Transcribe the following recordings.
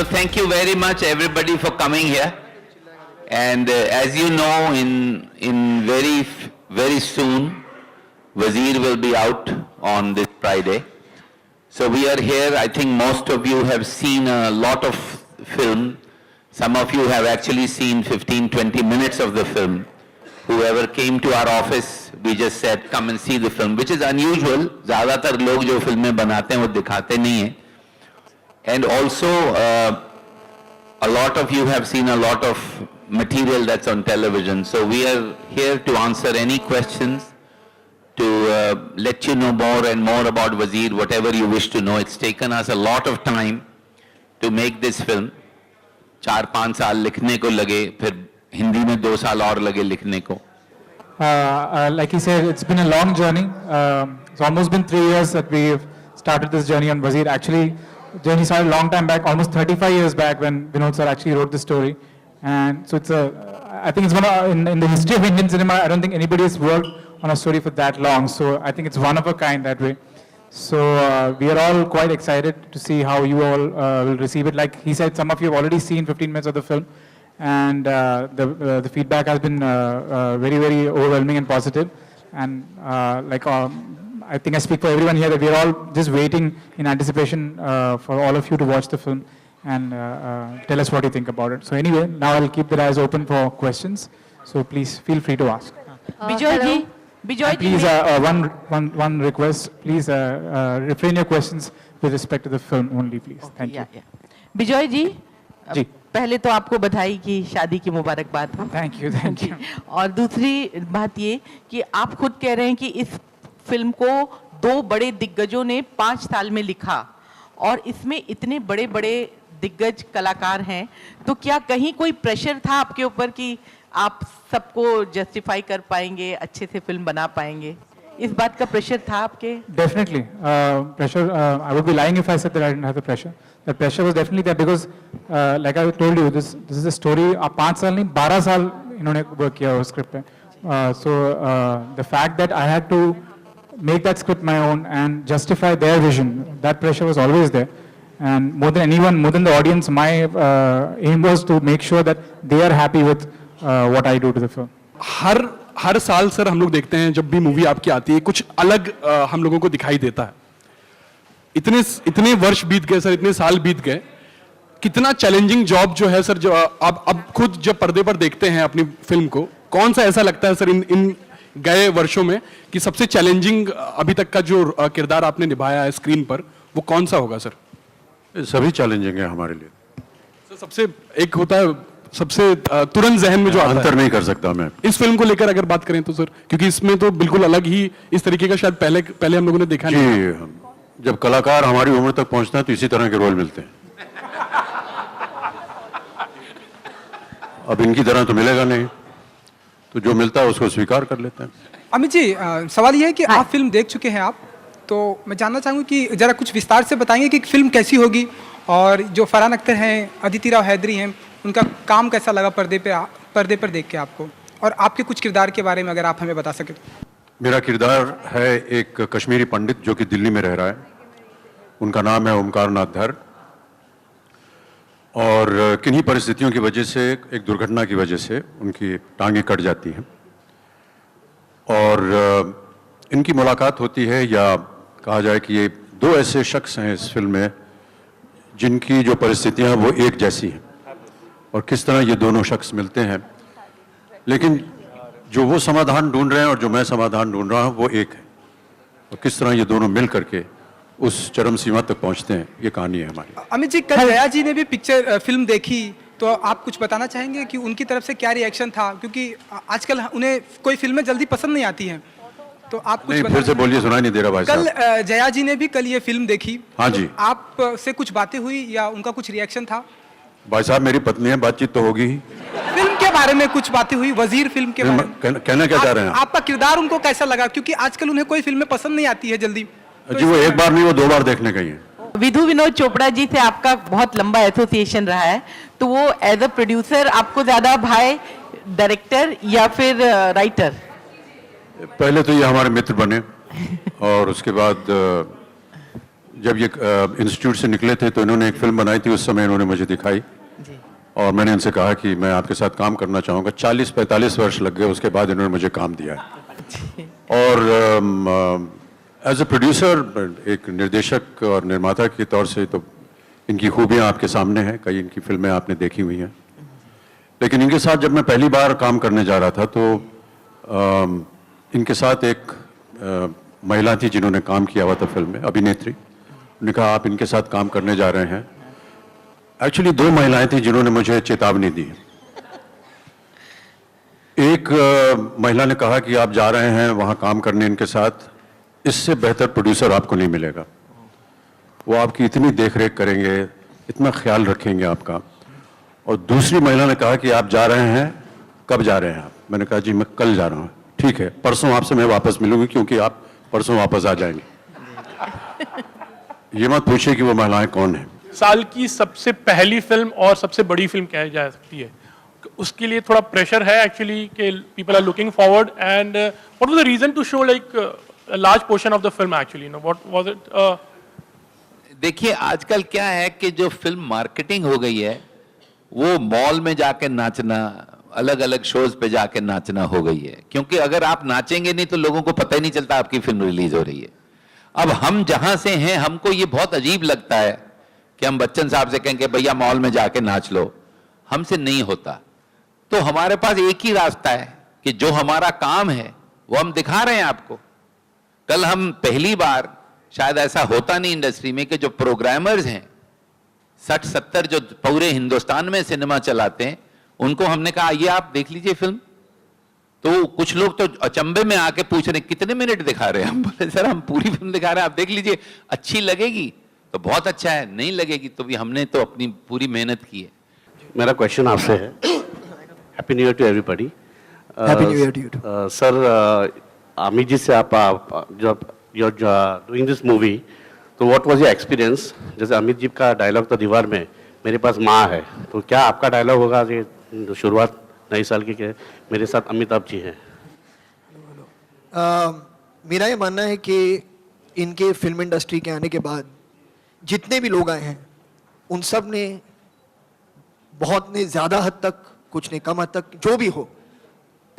So thank you very much everybody for coming here. And as you know, in very soon, Wazir will be out on this Friday. So we are here. I think most of you have seen a lot of film. Some of you have actually seen 15-20 minutes of the film. Whoever came to our office, we just said, come and see the film, which is unusual. ज़्यादातर लोग जो फिल्में बनाते हैं वो दिखाते नहीं हैं. And also, a lot of you have seen a lot of material that's on television. So we are here to answer any questions, to let you know more and more about Wazir, whatever you wish to know. It's taken us a lot of time to make this film. 4-5 साल लिखने को लगे, फिर हिंदी में 2 साल और लगे लिखने को. Like he said, it's been a long journey. It's almost been 3 years that we've started this journey on Wazir. Actually, journey started a long time back, almost 35 years back, when Vinod sir actually wrote the story. And so it's I think it's one of, in the history of Indian cinema, I don't think anybody has worked on a story for that long. So I think it's one of a kind that way. So we are all quite excited to see how you all will receive it. Like he said, some of you have already seen 15 minutes of the film, and the feedback has been very, very overwhelming and positive. And I think I speak for everyone here that we are all just waiting in anticipation for all of you to watch the film and tell us what you think about it. So anyway, now I'll keep the eyes open for questions. So please feel free to ask. Bijoy ji, Bijoy ji. Please, one request. Please refrain your questions with respect to the film only, please. Thank you. Bijoy ji, जी. पहले तो आपको बधाई की शादी की मुबारकबाद हो. Thank you, thank you. और दूसरी बात ये कि आप खुद कह रहे हैं कि इस फिल्म को 2 बड़े दिग्गजों ने 5 साल में लिखा और इसमें इतने बड़े बड़े दिग्गज कलाकार हैं, तो क्या कहीं कोई प्रेशर था आपके ऊपर कि आप सबको जस्टिफाई कर पाएंगे, अच्छे से फिल्म बना पाएंगे? इस बात का प्रेशर था आपके? Definitely. Pressure, I would be lying if I said that I didn't have the pressure. The pressure was definitely there because, like I told you, this is a story. 5 साल नहीं, 12 साल इन्होंने work किया उस script पे. So the fact that I had to make that script my own and justify their vision, that pressure was always there. And more than anyone, more than the audience, my aim was to make sure that they are happy with what I do to the film. हर साल sir हम लोग देखते हैं, जब भी movie आपकी आती है कुछ अलग हम लोगों को दिखाई देता है. इतने वर्ष बीत गए सर, इतने साल बीत गए, कितना चैलेंजिंग जॉब जो है सर, जो आप अब खुद जब पर्दे पर देखते हैं अपनी फिल्म को, कौन सा ऐसा लगता है सर इन गए वर्षों में कि सबसे चैलेंजिंग अभी तक का जो किरदार आपने निभाया है स्क्रीन पर, वो कौन सा होगा सर? सभी चैलेंजिंग है हमारे लिए. सर सबसे एक होता है, सबसे तुरंत जहन में जो आता अंतर नहीं कर सकता मैं इस फिल्म को लेकर अगर बात करें तो सर, क्योंकि इसमें तो बिल्कुल अलग ही इस तरीके का शायद पहले हम लोगों ने देखा नहीं. जब कलाकार हमारी उम्र तक पहुंचता है तो इसी तरह के रोल मिलते हैं. अब इनकी तरह तो मिलेगा नहीं, तो जो मिलता है उसको स्वीकार कर लेते हैं. अमित जी, सवाल ये है कि आप फिल्म देख चुके हैं आप, तो मैं जानना चाहूँगा कि जरा कुछ विस्तार से बताएंगे कि फिल्म कैसी होगी, और जो फरहान अख्तर हैं, अदिति राव हैदरी हैं, उनका काम कैसा लगा पर्दे पर देख के आपको, और आपके कुछ किरदार के बारे में अगर आप हमें बता सकें. मेरा किरदार है एक कश्मीरी पंडित जो कि दिल्ली में रह रहा है. उनका नाम है ओमकार नाथ धर, और किन्हीं परिस्थितियों की वजह से, एक दुर्घटना की वजह से उनकी टांगें कट जाती हैं, और इनकी मुलाकात होती है, या कहा जाए कि ये 2 ऐसे शख्स हैं इस फिल्म में जिनकी जो परिस्थितियां वो एक जैसी हैं, और किस तरह ये दोनों शख्स मिलते हैं, लेकिन जो वो समाधान ढूंढ रहे हैं और जो मैं समाधान ढूंढ रहा हूँ वो एक है, और किस तरह ये दोनों मिल करके उस चरम सीमा तक पहुंचते हैं, ये कहानी है हमारी. अमित जी, कल जया जी ने भी फिल्म देखी, तो आप कुछ बताना चाहेंगे कि उनकी तरफ से क्या रिएक्शन था, क्योंकि आजकल उन्हें कोई फिल्में जल्दी पसंद नहीं आती हैं, तो आप कुछ फिर से बोलिए, सुनाई नहीं दे रहा भाई साहब. कल जया जी ने भी कल ये फिल्म देखी. हाँ जी. आप से कुछ बातें हुई या उनका कुछ रिएक्शन था? भाई साहब मेरी पत्नी है, बातचीत तो होगी ही. फिल्म के बारे में कुछ बातें हुई, वजीर फिल्म के बारे में कहना क्या चाह रहे हैं? आपका किरदार उनको कैसा लगा, क्योंकि आजकल उन्हें कोई फिल्में पसंद नहीं आती है जल्दी. जी, वो एक बार नहीं, वो 2 बार देखने गई है. विधु विनोद चोपड़ा जी से आपका बहुत लंबा एसोसिएशन रहा है, तो वो एज अ प्रोड्यूसर आपको ज्यादा भाई, डायरेक्टर या फिर राइटर? पहले तो ये हमारे मित्र बने, और उसके बाद जब ये इंस्टीट्यूट से निकले थे तो इन्होंने एक फिल्म बनाई थी, उस समय इन्होंने मुझे दिखाई जी और मैंने इनसे कहा कि मैं आपके साथ काम करना चाहूँगा। 40-45 वर्ष लग गए, उसके बाद इन्होंने मुझे काम दिया है। और एज ए प्रोड्यूसर, एक निर्देशक और निर्माता के तौर से तो इनकी खूबियाँ आपके सामने हैं, कई इनकी फिल्में आपने देखी हुई हैं। लेकिन इनके साथ जब मैं पहली बार काम करने जा रहा था तो इनके साथ एक महिला थी जिन्होंने काम किया हुआ था फिल्म में, अभिनेत्री। उन्होंने कहा आप इनके साथ काम करने जा रहे हैं। एक्चुअली 2 महिलाएं थी जिन्होंने मुझे चेतावनी दी। एक महिला ने कहा कि आप जा रहे हैं वहाँ काम करने इनके साथ, इससे बेहतर प्रोड्यूसर आपको नहीं मिलेगा। वो आपकी इतनी देखरेख करेंगे, इतना ख्याल रखेंगे आपका। और दूसरी महिला ने कहा कि आप जा रहे हैं, कब जा रहे हैं आप? मैंने कहा जी मैं कल जा रहा हूँ। ठीक है, परसों आपसे मैं वापस मिलूंगी क्योंकि आप परसों वापस आ जाएंगे। ये मत पूछिए कि वो महिलाएं कौन हैं। साल की सबसे पहली फिल्म और सबसे बड़ी फिल्म कही जा सकती है, उसके लिए थोड़ा प्रेशर है एक्चुअली कि people are looking forward. And what was the reason to show like a large portion of the film actually, you know what was it? देखिए आजकल क्या है कि जो फिल्म मार्केटिंग हो गई है वो मॉल में जाके नाचना, अलग अलग शोज पे जाके नाचना हो गई है। क्योंकि अगर आप नाचेंगे नहीं तो लोगों को पता ही नहीं चलता आपकी फिल्म रिलीज हो रही है। अब हम जहां से हैं हमको ये बहुत अजीब लगता है कि हम बच्चन साहब से कहेंगे भैया मॉल में जाके नाच लो, हमसे नहीं होता। तो हमारे पास एक ही रास्ता है कि जो हमारा काम है वो हम दिखा रहे हैं आपको। कल हम पहली बार, शायद ऐसा होता नहीं इंडस्ट्री में, कि जो प्रोग्रामर्स हैं 60-70 जो पूरे हिंदुस्तान में सिनेमा चलाते हैं, उनको हमने कहा ये आप देख लीजिए फिल्म। तो कुछ लोग तो अचंभे में आके पूछ रहे कितने मिनट दिखा रहे हैं। हम बोले सर हम पूरी फिल्म दिखा रहे हैं, आप देख लीजिए, अच्छी लगेगी तो बहुत अच्छा है, नहीं लगेगी तो भी हमने तो अपनी पूरी मेहनत की है। मेरा क्वेश्चन आपसे है। Happy new year to everybody. Happy new year to you. Sir, Amit ji से आप जब you are doing this movie, तो व्हाट वाज योर एक्सपीरियंस? जैसे अमित जी का डायलॉग था दीवार में, मेरे पास माँ है, तो क्या आपका डायलॉग होगा ये शुरुआत नई साल की के मेरे साथ अमिताभ जी हैं? मेरा ये मानना है कि इनके फिल्म इंडस्ट्री के आने के बाद जितने भी लोग आए हैं उन सब ने बहुत ने ज़्यादा हद तक, कुछ ने कम हद तक, जो भी हो,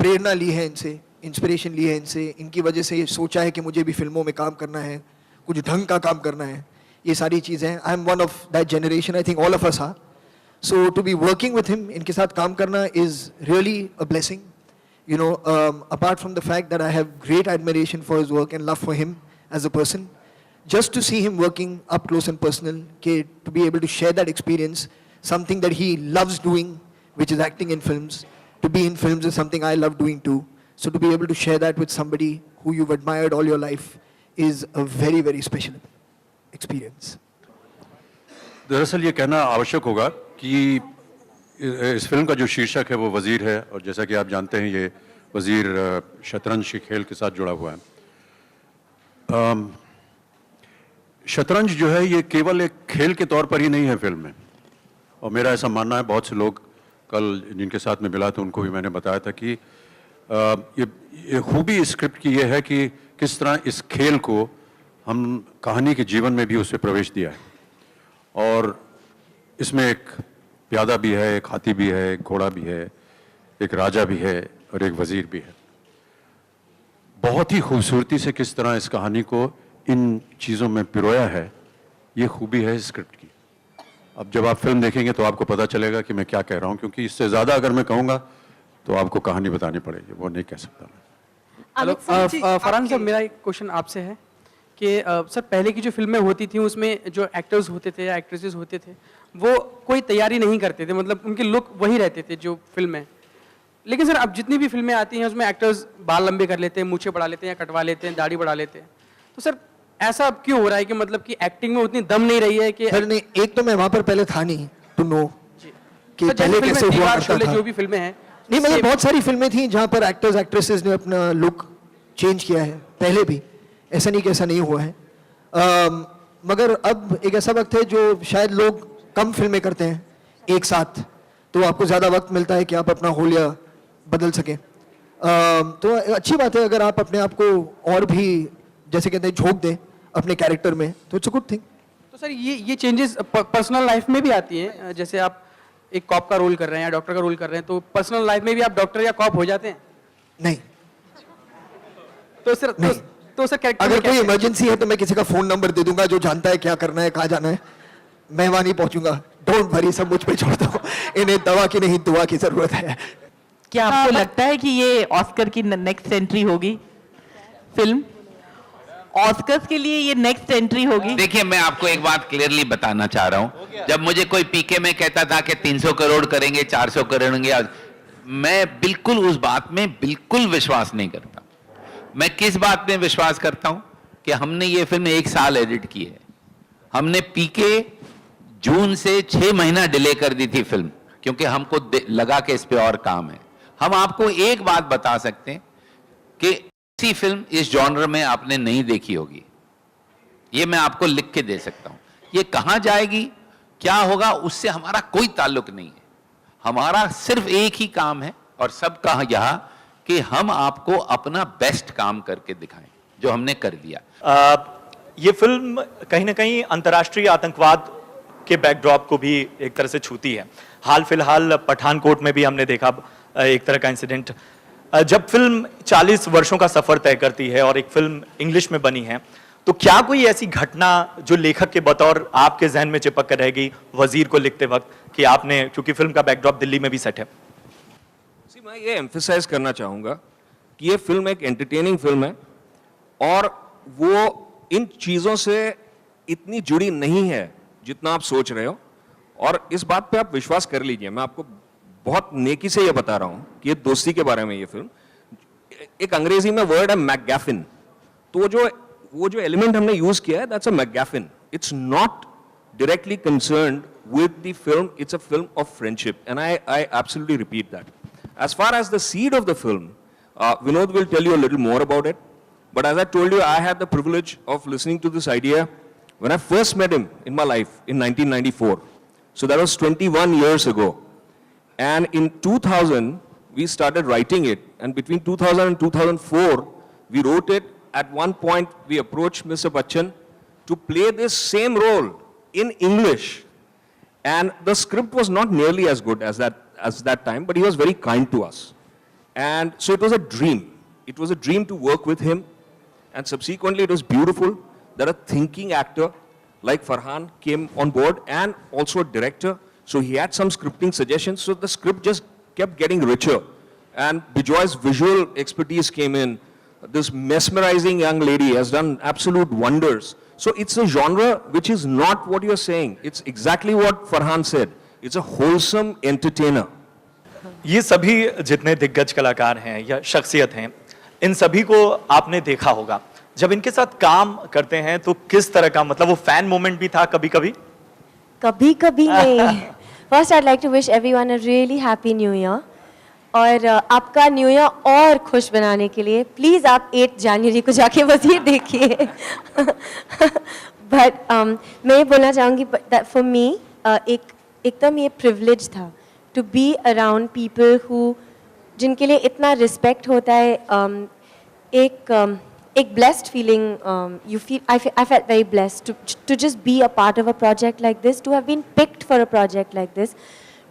प्रेरणा ली है इनसे, इंस्पिरेशन ली है इनसे। इनकी वजह से ये सोचा है कि मुझे भी फिल्मों में काम करना है, कुछ ढंग का काम करना है। ये सारी चीज़ें हैं। I am one of that generation, I think all of us are. So to be working with him, इनके साथ काम करना is really a blessing, you know, apart from the fact that I have great admiration for his work and love for him as a person, just to see him working up close and personal, to be able to share that experience, something that he loves doing, which is acting in films. To be in films is something I love doing too. So to be able to share that with somebody who you've admired all your life is a very, very special experience. दरअसल ये कहना आवश्यक होगा कि इस film का जो शीर्षक है वो वज़ीर है, और जैसा कि आप जानते हैं ये वज़ीर शतरंज के खेल के साथ जुड़ा हुआ है। शतरंज जो है ये केवल एक खेल के तौर पर ही नहीं है फिल्म में, और मेरा ऐसा मानना है, बहुत से लोग कल जिनके साथ में मिला था उनको भी मैंने बताया था कि ये खूबी इस स्क्रिप्ट की ये है कि किस तरह इस खेल को हम कहानी के जीवन में भी उससे प्रवेश दिया है। और इसमें एक प्यादा भी है, एक हाथी भी है, एक घोड़ा भी है, एक राजा भी है और एक वजीर भी है। बहुत ही खूबसूरती से किस तरह इस कहानी को इन चीज़ों में पिरोया है, ये खूबी है इस स्क्रिप्ट की। अब जब आप फिल्म देखेंगे तो आपको पता चलेगा कि मैं क्या कह रहा हूँ, क्योंकि इससे ज़्यादा अगर मैं कहूँगा तो आपको कहानी बतानी पड़ेगी, वो नहीं कह सकता मैं। हेलो फरहान साहब, मेरा एक क्वेश्चन आपसे है कि सर पहले की जो फिल्में होती थी उसमें जो एक्टर्स होते थे या एक्ट्रेसेस होते थे वो कोई तैयारी नहीं करते थे, मतलब उनके लुक वही रहते थे जो फिल्म में। लेकिन सर अब जितनी भी फिल्में आती हैं उसमें एक्टर्स बाल लंबे कर लेते हैं, मूछें बढ़ा लेते हैं या कटवा लेते हैं, दाढ़ी बढ़ा लेते हैं। तो सर ऐसा अब क्यों हो रहा है कि मतलब कि एक्टिंग में उतनी दम नहीं रही है कि सर नहीं, एक तो मैं वहाँ पर पहले था नहीं टू नो कि सर, पहले कैसे हुआ करता था। जो भी फिल्में हैं नहीं, मतलब बहुत सारी फिल्में थी जहाँ पर एक्टर्स एक्ट्रेसेस ने अपना लुक चेंज किया है पहले भी, ऐसा नहीं कि ऐसा नहीं हुआ है। मगर अब एक ऐसा वक्त है जो शायद लोग कम फिल्में करते हैं एक साथ, तो आपको ज़्यादा वक्त मिलता है कि आप अपना होलिया बदल सकें। तो अच्छी बात है अगर आप अपने आप को और भी जैसे कहते हैं झोंक दें अपने कैरेक्टर में, तो it's a good thing. Sir ये चेंजेस पर्सनल लाइफ में भी आती हैं, जैसे आप एक कॉप का रोल कर रहे हैं या डॉक्टर का रोल कर रहे हैं, तो पर्सनल लाइफ में भी आप डॉक्टर या कॉप हो जाते हैं? नहीं, तो सर तो सर कैरेक्टर अगर कोई इमरजेंसी है तो मैं किसी का फोन नंबर दे दूंगा जो जानता है क्या करना है, कहाँ जाना है। मैं वहां नहीं पहुंचूंगा, डोंट वरी, सब मुझ पे छोड़ दो। इन्हें दवा की नहीं दुआ की जरूरत है। क्या आपको लगता है कि ये ऑस्कर की नेक्स्ट एंट्री होगी? फिल्म ऑस्कर्स के लिए ये नेक्स्ट एंट्री होगी? देखिए, मैं आपको एक बात क्लियरली बताना चाह रहा हूं। जब मुझे कोई पीके में कहता था कि 300 करोड़ करेंगे, 400 करेंगे, मैं बिल्कुल उस बात में बिल्कुल विश्वास नहीं करता। मैं किस बात में विश्वास करता हूं कि हमने ये फिल्म 1 साल एडिट की है। हमने पीके जून से 6 महीना डिले कर दी थी फिल्म, क्योंकि हमको लगा कि इस पे और काम है। हम आपको एक बात बता सकते हैं कि ऐसी फिल्म इस जॉनर में आपने नहीं देखी होगी। ये मैं आपको लिख के दे सकता हूं। ये कहां जाएगी, क्या होगा, उससे हमारा कोई ताल्लुक नहीं है। हमारा सिर्फ एक ही काम है, और सबका यह कि हम आपको अपना बेस्ट काम करके दिखाएं, जो हमने कर दिया। ये फिल्म कहीं ना कहीं अंतर्राष्ट्रीय आतंकवाद के बैकड्रॉप को भी एक तरह से छूती है। हाल फिलहाल पठानकोट में भी हमने देखा एक तरह का इंसिडेंट। जब फिल्म 40 वर्षों का सफर तय करती है और एक फिल्म इंग्लिश में बनी है, तो क्या कोई ऐसी घटना जो लेखक के बतौर आपके जहन में चिपक कर रहेगी वजीर को लिखते वक्त, कि आपने, क्योंकि फिल्म का बैकड्रॉप दिल्ली में भी सेट है? मैं ये एम्फसाइज करना चाहूँगा कि ये फिल्म एक एंटरटेनिंग फिल्म है, और वो इन चीज़ों से इतनी जुड़ी नहीं है जितना आप सोच रहे हो। और इस बात पे आप विश्वास कर लीजिए, मैं आपको बहुत नेकी से ये बता रहा हूँ कि ये दोस्ती के बारे में ये फिल्म, एक अंग्रेजी में वर्ड है मैकगैफिन, तो वो जो एलिमेंट हमने यूज किया है, that's a MacGuffin. It's not directly concerned with the film, it's a film of friendship, and I absolutely repeat that. As far as the seed of the film, Vinod will tell you a little more about it, but as I told you, I had the privilege of listening to this idea when I first met him in my life in 1994. So that was 21 years ago. And in 2000, we started writing it, and between 2000 and 2004, we wrote it. At one point, we approached Mr. Bachchan to play this same role in English, and the script was not nearly as good as that time, but he was very kind to us, and so it was a dream. It was a dream to work with him, and subsequently it was beautiful that a thinking actor like Farhan came on board, and also a director, so he had some scripting suggestions, so the script just kept getting richer, and Bijoy's visual expertise came in. This mesmerizing young lady has done absolute wonders. So it's a genre which is not what you're saying. It's exactly what Farhan said. It's a wholesome entertainer. ये सभी जितने दिग्गज कलाकार हैं या शख्सियत हैं, इन सभी को आपने देखा होगा। जब इनके साथ काम करते हैं तो किस तरह का, मतलब वो फैन मोमेंट भी था कभी कभी? कभी कभी नहीं। First I'd like to wish everyone a really happy new year. और आपका न्यू ईयर और खुश बनाने के लिए प्लीज़ आप 8 जनवरी को जाके वजीर देखिए। बट मैं ये बोलना चाहूँगी फॉर मी एकदम ये प्रिविलेज था to be around people who जिनके लिए इतना रिस्पेक्ट होता है। एक blessed feeling you feel I felt very blessed to just be a part of a project like this, to have been picked for a project like this,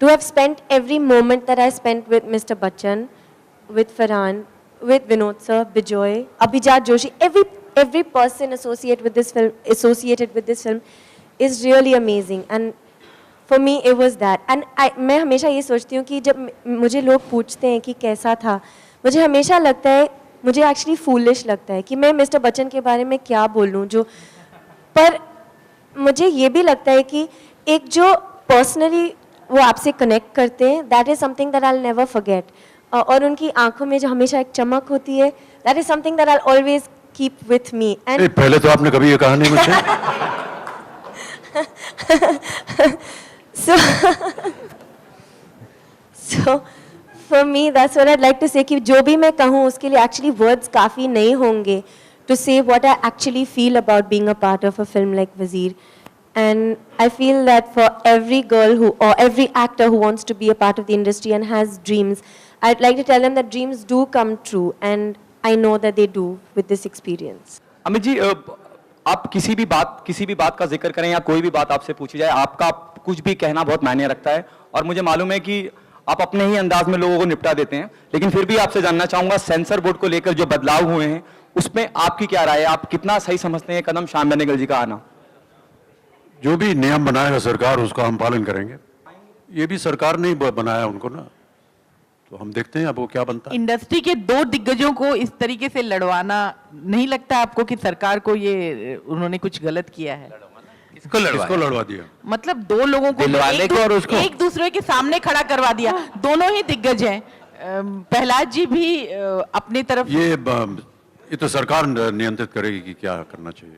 to have spent every moment that I spent with Mr. Bachchan, with Farhan, with Vinod sir, Bijoy, Abhijat Joshi, every person associated with this film is really amazing, and for me it was that. And मैं हमेशा ये सोचती हूँ कि जब मुझे लोग पूछते हैं कि कैसा था, मुझे हमेशा लगता है, मुझे एक्चुअली फूलिश लगता है कि मैं मिस्टर बच्चन के बारे में क्या बोलूँ, जो पर मुझे ये भी लगता है कि एक जो पर्सनली वो आपसे कनेक्ट करते हैं, that is something that I will never forget. और उनकी आंखों में जो हमेशा एक चमक होती है, that is something that I will always keep with me. And पहले तो आपने कभी ये कहा नहीं मुझसे। so for me that's what I'd like to say कि जो भी मैं कहूँ उसके लिए actually words काफ़ी नहीं होंगे to say what I actually feel about being a part of a film like Wazeer. And I feel that for every girl or every actor who wants to be a part of the industry and has dreams, I'd like to tell them that dreams do come true, and I know that they do with this experience. Amit ji, आप किसी भी बात का जिक्र करें या कोई भी बात आपसे पूछी जाए, आपका कुछ भी कहना बहुत मायने रखता है। और मुझे मालूम है कि आप अपने ही अंदाज में लोगों को निपटा देते हैं, लेकिन फिर भी आपसे जानना चाहूंगा सेंसर बोर्ड को लेकर जो बदलाव हुए हैं उसमें आपकी क्या राय है? आप कितना सही समझते हैं कदम श्याम बेनेगल जी का आना? जो भी नियम बनाएगा सरकार उसका हम पालन करेंगे। ये भी सरकार ने ही बनाया उनको ना, तो हम देखते हैं अब वो क्या बनता है। इंडस्ट्री के दो दिग्गजों को इस तरीके से लड़वाना, नहीं लगता आपको कि सरकार को ये उन्होंने कुछ गलत किया है? किसको लड़वा दिया? मतलब दो लोगों को दिलवाले को और उसको? एक दूसरे के सामने खड़ा करवा दिया। दोनों ही दिग्गज हैं। प्रहलाद जी भी अपनी तरफ ये तो सरकार नियंत्रित करेगी कि क्या करना चाहिए।